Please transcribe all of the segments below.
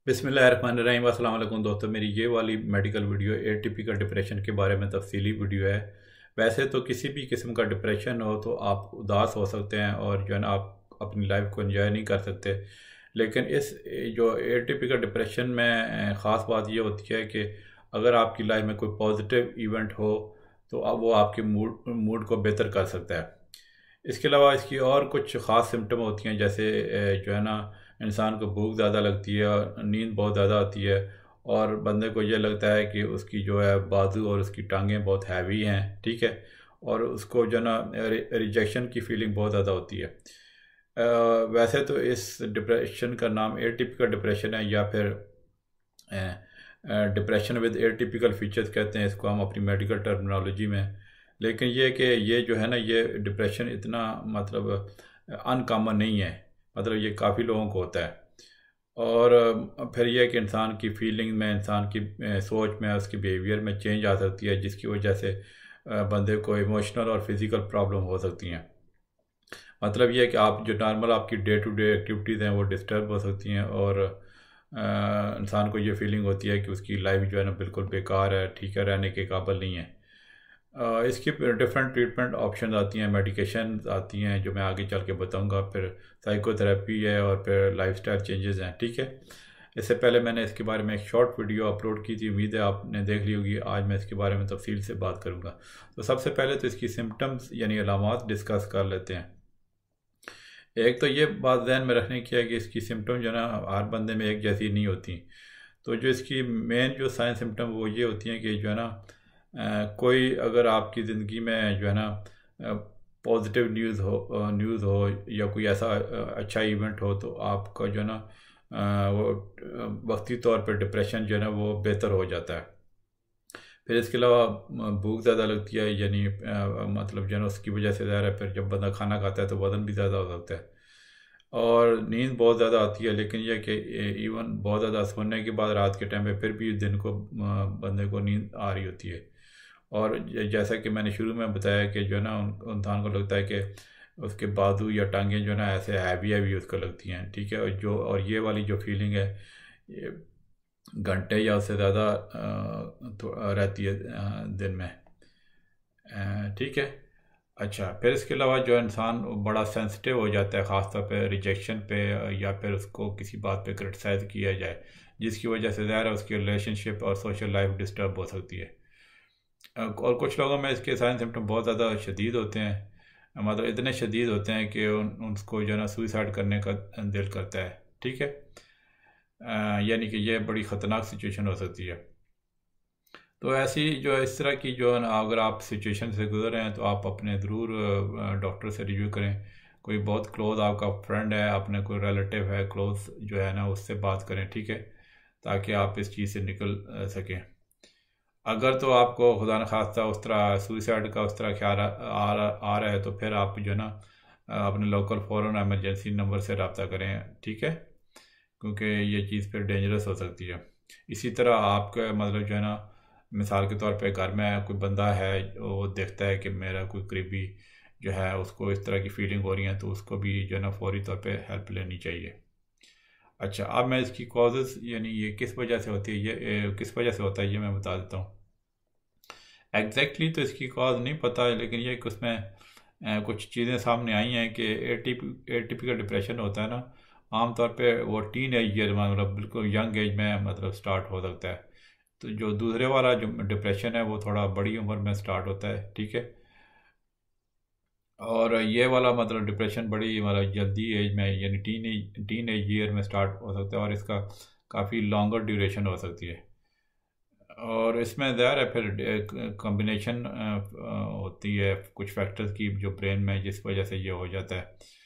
बिस्मिल्लाहिर्रहमानिर्रहीम। अस्सलाम वालेकुम दोस्तों, मेरी ये वाली मेडिकल वीडियो एटिपिकल डिप्रेशन के बारे में तफसीली वीडियो है। वैसे तो किसी भी किस्म का डिप्रेशन हो तो आप उदास हो सकते हैं और जो है ना आप अपनी लाइफ को एंजॉय नहीं कर सकते। लेकिन इस जो एटिपिकल डिप्रेशन में ख़ास बात ये होती है कि अगर आपकी लाइफ में कोई पॉजिटिव इवेंट हो तो अब वो आपके मूड मूड को बेहतर कर सकता है। इसके अलावा इसकी और कुछ ख़ास सिम्टम होती हैं, जैसे जो है ना इंसान को भूख ज़्यादा लगती है और नींद बहुत ज़्यादा आती है और बंदे को ये लगता है कि उसकी जो है बाजू और उसकी टांगें बहुत हैवी हैं, ठीक है। और उसको जो है ना रिजेक्शन की फीलिंग बहुत ज़्यादा होती है। वैसे तो इस डिप्रेशन का नाम एटिपिकल डिप्रेशन है या फिर डिप्रेशन विद एटिपिकल फीचर्स कहते हैं इसको हम अपनी मेडिकल टर्मिनोलॉजी में। लेकिन ये कि ये जो है ना ये डिप्रेशन इतना मतलब अनकॉमन नहीं है, मतलब ये काफ़ी लोगों को होता है। और फिर यह कि इंसान की फीलिंग में, इंसान की सोच में, उसकी बिहेवियर में चेंज आ सकती है, जिसकी वजह से बंदे को इमोशनल और फिज़िकल प्रॉब्लम हो सकती हैं। मतलब ये है कि आप जो नॉर्मल आपकी डे टू डे एक्टिविटीज़ हैं वो डिस्टर्ब हो सकती हैं और इंसान को ये फीलिंग होती है कि उसकी लाइफ जो है ना बिल्कुल बेकार है, ठीक है, रहने के काबिल नहीं है। इसकी डिफरेंट ट्रीटमेंट ऑप्शन आती हैं, मेडिकेशन आती हैं जो मैं आगे चल के बताऊंगा, फिर साइकोथेरेपी है और फिर लाइफस्टाइल चेंजेस हैं, ठीक है। इससे पहले मैंने इसके बारे में एक शॉर्ट वीडियो अपलोड की थी, उम्मीद है आपने देख ली होगी। आज मैं इसके बारे में तफसील से बात करूंगा। तो सबसे पहले तो इसकी सिम्टम्स यानी अलामात डिस्कस कर लेते हैं। एक तो ये बात ध्यान में रखने की है कि इसकी सिम्टम जो है ना हर बंदे में एक जैसी नहीं होती। तो जो इसकी मेन जो साइन सिम्टम वो ये होती हैं कि जो है ना कोई अगर आपकी ज़िंदगी में जो है ना पॉजिटिव न्यूज़ हो या कोई ऐसा अच्छा इवेंट हो तो आपका जो है ना वो वक्ती तौर पर डिप्रेशन जो है ना वो बेहतर हो जाता है। फिर इसके अलावा भूख ज़्यादा लगती है, यानी मतलब जो है ना उसकी वजह से ज़्यादा, फिर जब बंदा खाना खाता है तो वज़न भी ज़्यादा हो सकता है। और नींद बहुत ज़्यादा आती है, लेकिन यह कि इवन बहुत ज़्यादा सोने के बाद रात के टाइम पे फिर भी दिन को बंदे को नींद आ रही होती है। और जैसा कि मैंने शुरू में बताया कि जो है ना इंसान को लगता है कि उसके बाजू या टांगें जो है ना ऐसे हैवी हैवी उसको लगती हैं, ठीक है। और ये वाली जो फीलिंग है ये घंटे या उससे ज़्यादा रहती है दिन में, ठीक है। अच्छा, फिर इसके अलावा जो इंसान बड़ा सेंसिटिव हो जाता है, ख़ासतौर पे रिजेक्शन पे या फिर उसको किसी बात पे क्रिटिसाइज़ किया जाए, जिसकी वजह से ज़ाहिर है उसकी रिलेशनशिप और सोशल लाइफ डिस्टर्ब हो सकती है। और कुछ लोगों में इसके साइन सिम्टम बहुत ज़्यादा शदीद होते हैं, मतलब इतने शदीद होते हैं कि उनको जो है ना सुइसाइड करने का दिल करता है, ठीक है। यानी कि ये बड़ी ख़तरनाक सिचुएशन हो सकती है। तो ऐसी जो इस तरह की जो है ना अगर आप सिचुएशन से गुजर रहे हैं तो आप अपने ज़रूर डॉक्टर से रिव्यू करें। कोई बहुत क्लोज आपका फ्रेंड है, अपने कोई रिलेटिव है क्लोज जो है ना उससे बात करें, ठीक है, ताकि आप इस चीज़ से निकल सकें। अगर तो आपको खुदा न खास्ता उस तरह सुइसाइड का उस तरह ख्याल आ रहा है तो फिर आप जो है ना अपने लोकल फ़ौरन एमरजेंसी नंबर से रब्ता करें, ठीक है, क्योंकि ये चीज़ फिर डेंजरस हो सकती है। इसी तरह आपका मतलब जो है ना मिसाल के तौर पे घर में कोई बंदा है, वो देखता है कि मेरा कोई करीबी जो है उसको इस तरह की फीलिंग हो रही है, तो उसको भी जो है ना फौरी तौर पे हेल्प लेनी चाहिए। अच्छा, अब मैं इसकी कॉजेज़ यानी ये किस वजह से होती है, ये किस वजह से होता है, ये मैं बता देता हूँ। एग्जैक्टली तो इसकी कॉज नहीं पता है, लेकिन ये कि उसमें कुछ चीज़ें सामने आई हैं कि एटिपिकल डिप्रेशन होता है ना आमतौर पे वो टीन एज ईयर मतलब बिल्कुल यंग एज में मतलब स्टार्ट हो सकता है। तो जो दूसरे वाला जो डिप्रेशन है वो थोड़ा बड़ी उम्र में स्टार्ट होता है, ठीक है। और ये वाला मतलब डिप्रेशन बड़ी मतलब जल्दी एज में यानी टीन एज ईयर में स्टार्ट हो सकता है और इसका काफ़ी लॉन्गर ड्यूरेशन हो सकती है। और इसमें ज़ाहिर है फिर कॉम्बिनेशन होती है कुछ फैक्टर्स की जो ब्रेन में, जिस वजह से ये हो जाता है।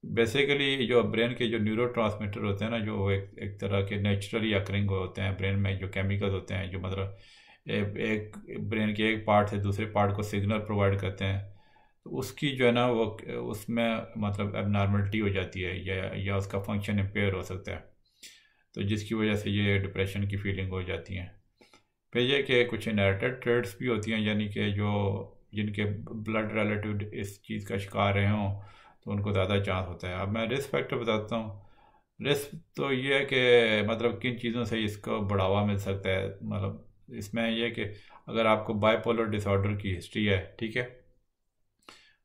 बेसिकली जो ब्रेन के जो न्यूरो ट्रांसमीटर होते हैं ना, जो एक तरह के नेचुरली अकरिंग होते हैं ब्रेन में, जो केमिकल्स होते हैं जो मतलब एक ब्रेन के एक पार्ट से दूसरे पार्ट को सिग्नल प्रोवाइड करते हैं, तो उसकी जो है ना वो उसमें मतलब एबनॉर्मलिटी हो जाती है या उसका फंक्शन इम्पेयर हो सकता है, तो जिसकी वजह से ये डिप्रेशन की फीलिंग हो जाती है। फिर ये कि कुछ इनहेरिटेड ट्रेड्स भी होती हैं, यानी कि जो जिनके ब्लड रिलेटिव इस चीज़ का शिकार रहे हों तो उनको ज़्यादा चांस होता है। अब मैं रिस्क फैक्टर बताता हूँ। रिस्क तो ये है कि मतलब किन चीज़ों से इसको बढ़ावा मिल सकता है, मतलब इसमें ये है कि अगर आपको बाइपोलर डिसऑर्डर की हिस्ट्री है, ठीक है,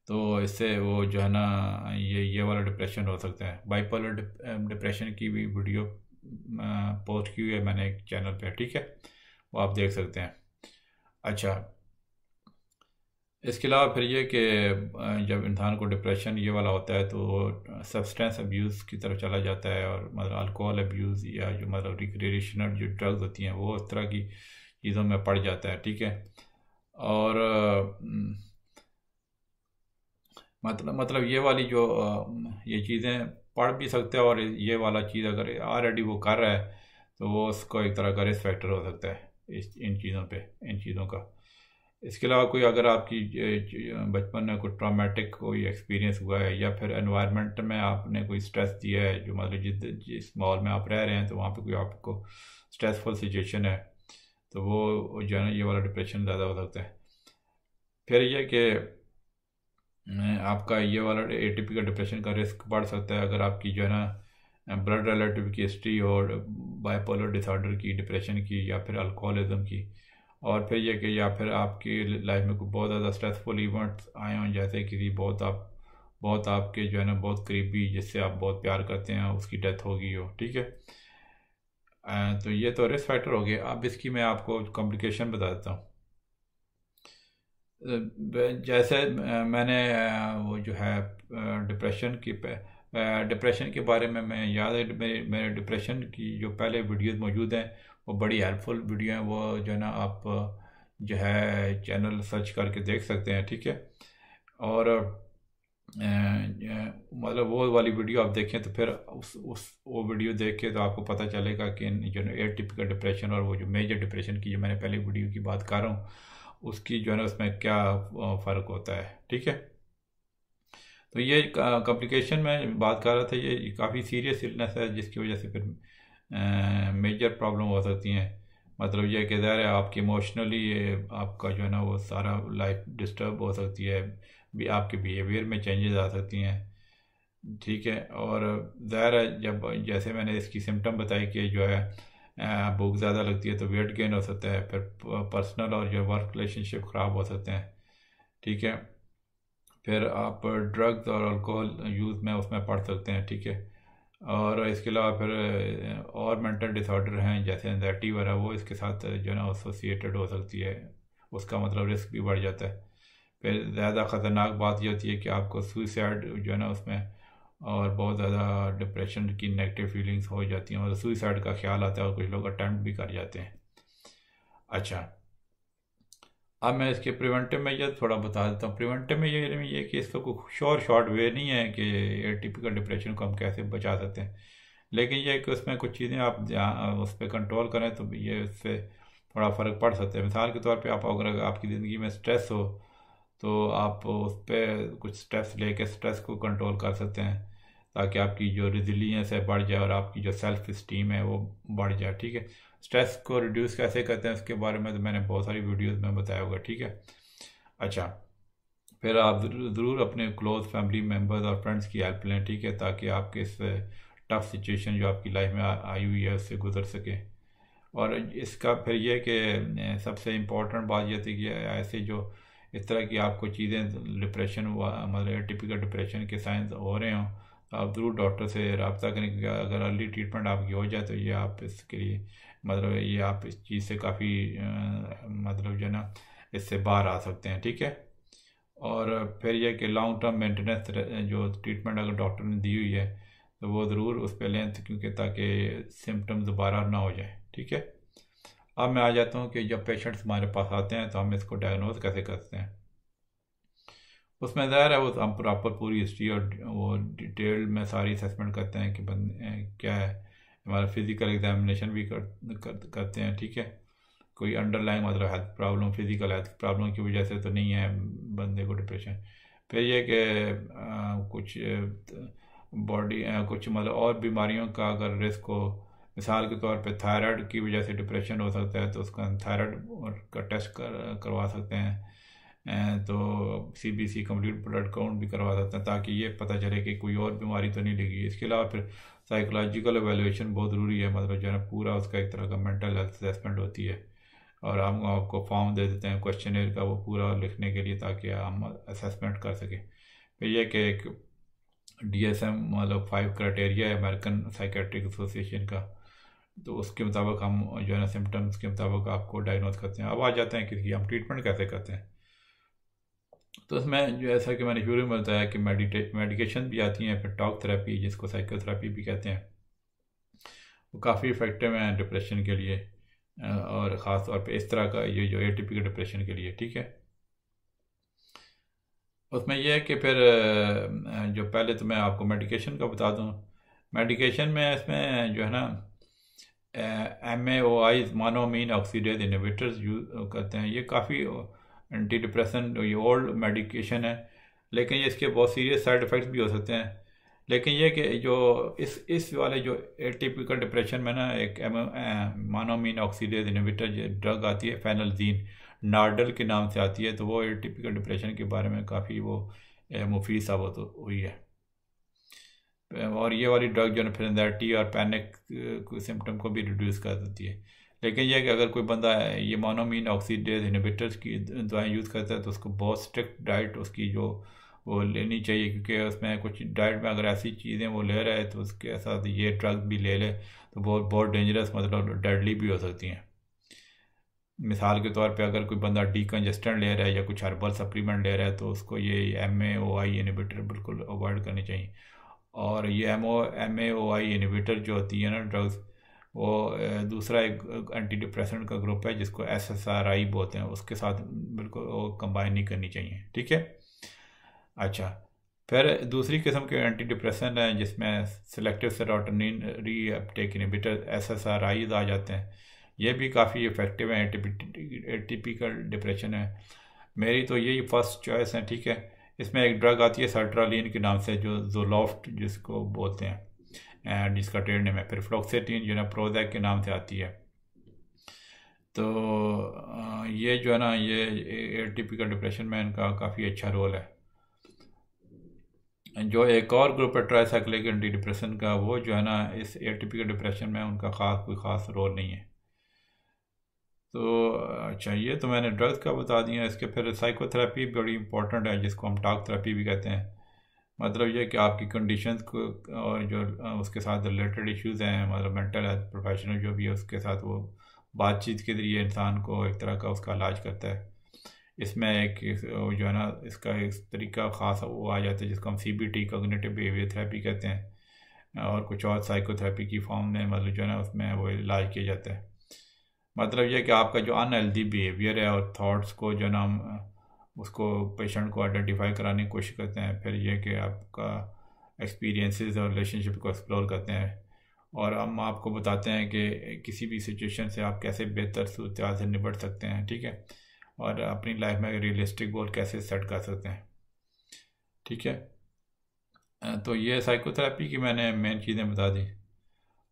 तो इससे वो जो है ना ये वाला डिप्रेशन हो सकता है। बाइपोलर डिप्रेशन की भी वीडियो पोस्ट की हुई है मैंने एक चैनल पे, ठीक है, वो आप देख सकते हैं। अच्छा, इसके अलावा फिर ये कि जब इंसान को डिप्रेशन ये वाला होता है तो वो सब्सटेंस अब्यूज़ की तरफ चला जाता है, और मतलब अल्कोहल अब्यूज़ या जो मतलब रिक्रिएशनल जो ड्रग्स होती हैं वो उस तरह की चीज़ों में पड़ जाता है, ठीक है। और मतलब ये वाली जो ये चीज़ें पढ़ भी सकते हैं, और ये वाला चीज़ अगर ऑलरेडी वो कर रहा है तो वो उसको एक तरह का रिस्क फैक्टर हो सकता है इस इन चीज़ों पे, इन चीज़ों का। इसके अलावा कोई अगर आपकी बचपन में कोई ट्रॉमेटिक कोई एक्सपीरियंस हुआ है, या फिर एनवायरनमेंट में आपने कोई स्ट्रेस दिया है, जो मतलब जिस माहौल में आप रह रहे हैं तो वहाँ पे कोई आपको स्ट्रेसफुल सिचुएशन है, तो वो जो है ना ये वाला डिप्रेशन ज़्यादा हो सकता है। फिर ये कि आपका ये वाला एटिपिकल डिप्रेशन का रिस्क बढ़ सकता है अगर आपकी जो है ना ब्लड रिलेटिव की हिस्ट्री और बाइपोलर डिसऑर्डर की, डिप्रेशन की, या फिर अल्कोहलिज्म की। और फिर ये कि या फिर आपकी लाइफ में कोई बहुत ज़्यादा स्ट्रेसफुल इवेंट्स आए हों, जैसे किसी बहुत आपके जो है ना बहुत करीबी जिससे आप बहुत प्यार करते हैं उसकी डेथ हो गई हो, ठीक है। तो ये तो रिस्क फैक्टर हो गया। अब इसकी मैं आपको कॉम्प्लिकेशन बता देता हूँ। जैसे मैंने वो जो है डिप्रेशन के बारे में मैं याद है, मेरे डिप्रेशन की जो पहले वीडियोस मौजूद हैं वो बड़ी हेल्पफुल वीडियो हैं, वो जो है ना आप जो है चैनल सर्च करके देख सकते हैं, ठीक है। और मतलब वो वाली वीडियो आप देखें तो फिर उस वो वीडियो देख के तो आपको पता चलेगा कि जो एटिपिकल डिप्रेशन और वो जो मेजर डिप्रेशन की जो मैंने पहले वीडियो की बात कर रहा हूँ उसकी जो है ना उसमें क्या फ़र्क होता है, ठीक है। तो ये कॉम्प्लिकेशन में बात कर रहा था, ये काफ़ी सीरियस इलनेस है जिसकी वजह से फिर मेजर प्रॉब्लम हो सकती हैं। मतलब ये कि ज़ाहिर है आपकी इमोशनली आपका जो है ना वो सारा लाइफ डिस्टर्ब हो सकती है, भी आपके बिहेवियर में चेंजेस आ सकती हैं, ठीक है। और ज़ाहिर है जब जैसे मैंने इसकी सिम्टम बताई कि जो है भूख ज़्यादा लगती है तो वेट गेन हो सकता है, फिर पर्सनल और जो वर्क रिलेशनशिप ख़राब हो सकते हैं, ठीक है। फिर आप ड्रग्स और अल्कोहल यूज़ में उसमें पड़ सकते हैं, ठीक है। और इसके अलावा फिर और मेंटल डिसऑर्डर हैं जैसे एंजाइटी वगैरह, वो इसके साथ जो है ना एसोसिएटेड हो सकती है, उसका मतलब रिस्क भी बढ़ जाता है। फिर ज़्यादा ख़तरनाक बात ये होती है कि आपको सुइसाइड जो है ना उसमें और बहुत ज़्यादा डिप्रेशन की नेगेटिव फीलिंग्स हो जाती हैं, मतलब सुइसाइड का ख्याल आता है और कुछ लोग अटैम्प्ट भी कर जाते हैं। अच्छा, अब मैं इसके प्रिवेंटिव में ये थोड़ा बता देता हूँ। प्रिवेंटिव में ये कि इसका कोई शॉर्ट वे नहीं है कि टिपिकल डिप्रेशन को हम कैसे बचा सकते हैं, लेकिन ये कि उसमें कुछ चीज़ें आप उस पर कंट्रोल करें तो ये उससे थोड़ा फ़र्क पड़ सकता है। मिसाल के तौर पे आप अगर आपकी ज़िंदगी में स्ट्रेस हो तो आप उस पर कुछ स्टेप्स लेके स्ट्रेस को कंट्रोल कर सकते हैं, ताकि आपकी जो रिजिलियंस है बढ़ जाए और आपकी जो सेल्फ इस्टीम है वो बढ़ जाए, ठीक है। स्ट्रेस को रिड्यूस कैसे करते हैं उसके बारे में तो मैंने बहुत सारी वीडियोस में बताया होगा, ठीक है। अच्छा, फिर आप ज़रूर अपने क्लोज फैमिली मेम्बर्स और फ्रेंड्स की हेल्प लें, ठीक है, ताकि आपके इस टफ सिचुएशन जो आपकी लाइफ में आई हुई है उससे गुजर सके। और इसका फिर ये कि सबसे इम्पोर्टेंट बात ये थी कि ऐसे जो इस तरह की आपको चीज़ें डिप्रेशन हुआ मतलब टिपिकल डिप्रेशन के साइंस हो रहे हों तो आप ज़रूर डॉक्टर से रब्ता करें, क्योंकि अगर अर्ली ट्रीटमेंट आपकी हो जाए तो ये आप इसके लिए मतलब ये आप इस चीज़ से काफ़ी मतलब जो है ना इससे बाहर आ सकते हैं, ठीक है। और फिर यह कि लॉन्ग टर्म मेंटेनेंस जो ट्रीटमेंट अगर डॉक्टर ने दी हुई है तो वो ज़रूर उस पर लें, क्योंकि ताकि सिम्टम्स दोबारा ना हो जाए, ठीक है। अब मैं आ जाता हूँ कि जब पेशेंट्स हमारे पास आते हैं तो हम इसको डायग्नोज कैसे करते हैं। उसमें ज़ाहिर है वो हम प्रॉपर पूरी हिस्ट्री और वो डिटेल में सारी असेसमेंट करते हैं कि बंदे क्या है, हमारा फिज़िकल एग्जामिनेशन भी करते हैं, ठीक है। कोई अंडरलाइन मतलब health problem, physical health problem की वजह से तो नहीं है बंदे को डिप्रेशन। फिर ये कि कुछ बॉडी कुछ मतलब और बीमारियों का अगर रिस्क हो, मिसाल के तौर पे थायराइड की वजह से डिप्रेशन हो सकता है तो उसका थायराइड का टेस्ट करवा सकते हैं। तो CBC कंप्लीट ब्लड काउंट भी करवा सकते हैं, ताकि ये पता चले कि कोई और बीमारी तो नहीं लगी। इसके अलावा फिर साइकोलॉजिकल एवेलुएशन बहुत ज़रूरी है, मतलब जो है ना पूरा उसका एक तरह का मेंटल हेल्थ असेसमेंट होती है, और हम आपको फॉर्म दे देते हैं क्वेश्चनर का, वो पूरा लिखने के लिए, ताकि हम असेसमेंट कर सकें। फिर यह कि एक DSM मतलब 5 क्राइटेरिया है अमेरिकन साइकेट्रिक एसोसिएशन का, तो उसके मुताबिक हम जो है ना सिम्टम्स के मुताबिक आपको डायग्नोज करते हैं। अब आ जाते हैं कि हम ट्रीटमेंट कैसे करते हैं। तो इसमें जो ऐसा कि मैंने शुरू में बताया कि मेडिकेशन भी आती हैं, फिर टॉक थेरेपी जिसको साइकोथेरेपी भी कहते हैं, वो काफ़ी इफ़ेक्टिव हैं डिप्रेशन के लिए, और ख़ास तौर पे इस तरह का ये जो एटिपिकल डिप्रेशन के लिए, ठीक है। उसमें यह है कि फिर जो पहले तो मैं आपको मेडिकेशन का बता दूं। मेडिकेशन में इसमें जो है ना MAOI मोनोमीन ऑक्सीडेज इनहिबिटर्स यूज करते हैं। ये काफ़ी एंटी डिप्रेसेंट, ये ओल्ड मेडिकेशन है, लेकिन ये इसके बहुत सीरियस साइड इफ़ेक्ट्स भी हो सकते हैं। लेकिन ये कि जो इस वाले जो एटिपिकल डिप्रेशन में ना एक मोनोमीन ऑक्सीडेज इनहिबिटर ड्रग आती है, फेनल्जीन, नार्डल के नाम से आती है, तो वो एटिपिकल डिप्रेशन के बारे में काफ़ी वो मुफीद साबित हुई है। और ये वाली ड्रग जो है फिर एंजाइटी और पैनिक सिम्टम को भी रिड्यूस कर देती है। लेकिन यह कि अगर कोई बंदा ये मोनोमीन ऑक्सीडेज इनहिबिटर्स की दवाएं यूज़ करता है, तो उसको बहुत स्ट्रिक्ट डाइट उसकी जो वो लेनी चाहिए, क्योंकि उसमें कुछ डाइट में अगर ऐसी चीज़ें वो ले रहा है तो उसके साथ ये ड्रग भी ले ले तो बहुत बहुत डेंजरस, मतलब डेडली भी हो सकती हैं। मिसाल के तौर पे अगर कोई बंदा डीकंजेस्टेंट ले रहा है या कुछ हर्बल सप्लीमेंट ले रहा है, तो उसको ये MAOI इनहिबिटर बिल्कुल अवॉइड करनी चाहिए। और ये MAOI इनहिबिटर जो होती है ना ड्रग्स, वो दूसरा एक एंटी डिप्रेसेंट का ग्रुप है जिसको SSRI बोलते हैं, उसके साथ बिल्कुल वो कंबाइन नहीं करनी चाहिए, ठीक है। अच्छा, फिर दूसरी किस्म के एंटी डिप्रेसेंट हैं जिसमें सिलेक्टिव सेरोटोनिन री अपटेक इनहिबिटर SSRIs आ जाते हैं। ये भी काफ़ी इफ़ेक्टिव है, एटिपिकल डिप्रेशन है। मेरी तो यही फर्स्ट चॉइस है, ठीक है। इसमें एक ड्रग आती है सर्ट्रालिन के नाम से, जो जोलॉफ्ट जिसको बोलते हैं, एंड जिसका ट्रेड नेम है। फिर फ्लोक्सेटिन जो है ना प्रोजैक के नाम से आती है। तो ये जो है ना ये एटिपिकल डिप्रेशन में इनका काफ़ी अच्छा रोल है। जो एक और ग्रुप है ट्राइसाइक्लिक एंटी डिप्रेशन का, वो जो है ना इस एटिपिकल डिप्रेशन में उनका कोई ख़ास रोल नहीं है। तो अच्छा, ये तो मैंने ड्रग्स का बता दिया। इसके फिर साइकोथेरेपी बड़ी इंपॉर्टेंट है, जिसको हम टॉक थेरेपी भी कहते हैं। मतलब ये कि आपकी कंडीशंस को और जो उसके साथ रिलेटेड इश्यूज़ हैं, मतलब मेंटल हेल्थ प्रोफेशनल जो भी है उसके साथ वो बातचीत के ज़रिए इंसान को एक तरह का उसका इलाज करता है। इसमें एक जो है ना इसका एक तरीका ख़ास वो आ जाता है जिसको हम CBT कॉग्निटिव बिहेवियर थेरेपी कहते हैं, और कुछ और साइकोथेरेपी की फॉर्म में मतलब जो है ना उसमें वो इलाज किया जाता है। मतलब ये कि आपका जो अनहेल्दी बिहेवियर है और थॉट्स को जो ना हम उसको पेशेंट को आइडेंटिफाई कराने की कोशिश करते हैं। फिर ये कि आपका एक्सपीरियंसेस और रिलेशनशिप को एक्सप्लोर करते हैं, और हम आपको बताते हैं कि किसी भी सिचुएशन से आप कैसे बेहतर सूरत से निपट सकते हैं, ठीक है, और अपनी लाइफ में रियलिस्टिक गोल कैसे सेट कर सकते हैं, ठीक है। तो ये साइकोथेरेपी की मैंने मेन चीज़ें बता दी।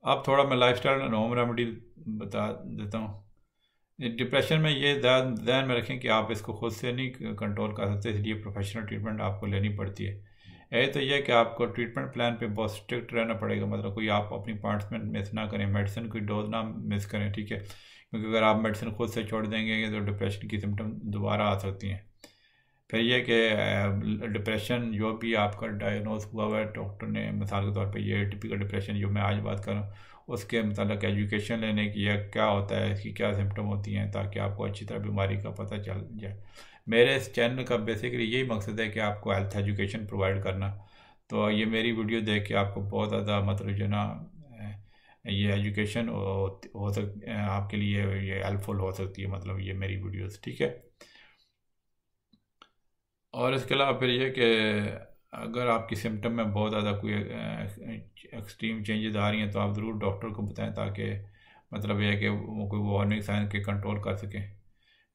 अब थोड़ा मैं लाइफस्टाइल एंड होम रेमेडी बता देता हूँ। डिप्रेशन में ये ध्यान में रखें कि आप इसको खुद से नहीं कंट्रोल कर सकते, इसलिए प्रोफेशनल ट्रीटमेंट आपको लेनी पड़ती है। तो यह कि आपको ट्रीटमेंट प्लान पे बहुत स्ट्रिक्ट रहना पड़ेगा, मतलब कोई आप अपनी अपॉइंटमेंट मिस ना करें, मेडिसिन की डोज ना मिस करें, ठीक है, क्योंकि अगर आप मेडिसिन खुद से छोड़ देंगे तो डिप्रेशन की सिम्टम दोबारा आ सकती हैं। फिर यह कि डिप्रेशन जो भी आपका डायग्नोज हुआ हुआ है डॉक्टर ने, मिसाल के तौर पे ये टिपिकल डिप्रेशन जो मैं आज बात कर रहा हूँ, उसके मतलब एजुकेशन लेने की, यह क्या होता है, इसकी क्या सिम्टम होती हैं, ताकि आपको अच्छी तरह बीमारी का पता चल जाए। मेरे इस चैनल का बेसिकली यही मकसद है कि आपको हेल्थ एजुकेशन प्रोवाइड करना। तो ये मेरी वीडियो देख के आपको बहुत ज़्यादा मतलब जो ना ये एजुकेशन हो आपके लिए ये हेल्पफुल हो सकती है, मतलब ये मेरी वीडियोस, ठीक है। और इसके अलावा फिर ये कि अगर आपकी सिम्टम में बहुत ज़्यादा कोई एक्सट्रीम चेंजेस आ रही हैं तो आप ज़रूर डॉक्टर को बताएं, ताकि मतलब यह है कि वो कोई वार्निंग साइन के कंट्रोल कर सकें।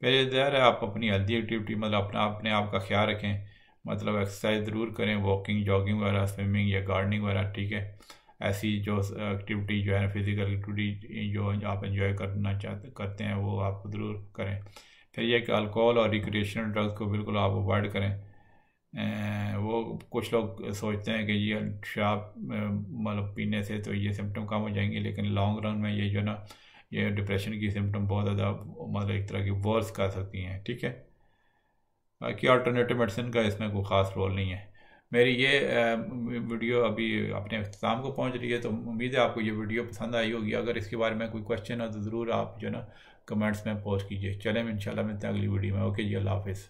फिर ये ज़ाहिर है आप अपनी हेल्दी एक्टिविटी मतलब अपने आप का ख्याल रखें, मतलब एक्सरसाइज ज़रूर करें, वॉकिंग, जॉगिंग वगैरह, स्विमिंग या गार्डनिंग वगैरह, ठीक है। ऐसी जो एक्टिविटी जो है फिज़िकल एक्टिविटी जो आप इंजॉय करना करते हैं वो आप ज़रूर करें। फिर यह कि अल्कोहल और रिक्रिएशनल ड्रग्स को बिल्कुल आप अवॉइड करें। वो कुछ लोग सोचते हैं कि ये शराब मतलब पीने से तो ये सिम्टम कम हो जाएंगे, लेकिन लॉन्ग रन में ये जो ना ये डिप्रेशन की सिम्टम बहुत ज़्यादा मतलब एक तरह की वर्स कर सकती हैं। ठीक है, बाकी अल्टरनेटिव मेडिसिन का इसमें कोई ख़ास रोल नहीं है। मेरी ये वीडियो अभी अपने अख्ताम को पहुंच रही है, तो उम्मीद है आपको ये वीडियो पसंद आई होगी। अगर इसके बारे में कोई क्वेश्चन हो तो ज़रूर आप जो ना कमेंट्स में पोस्ट कीजिए। चलें इंशाल्लाह मिलते हैं अगली वीडियो में। ओके जी, अल्लाह हाफिज़।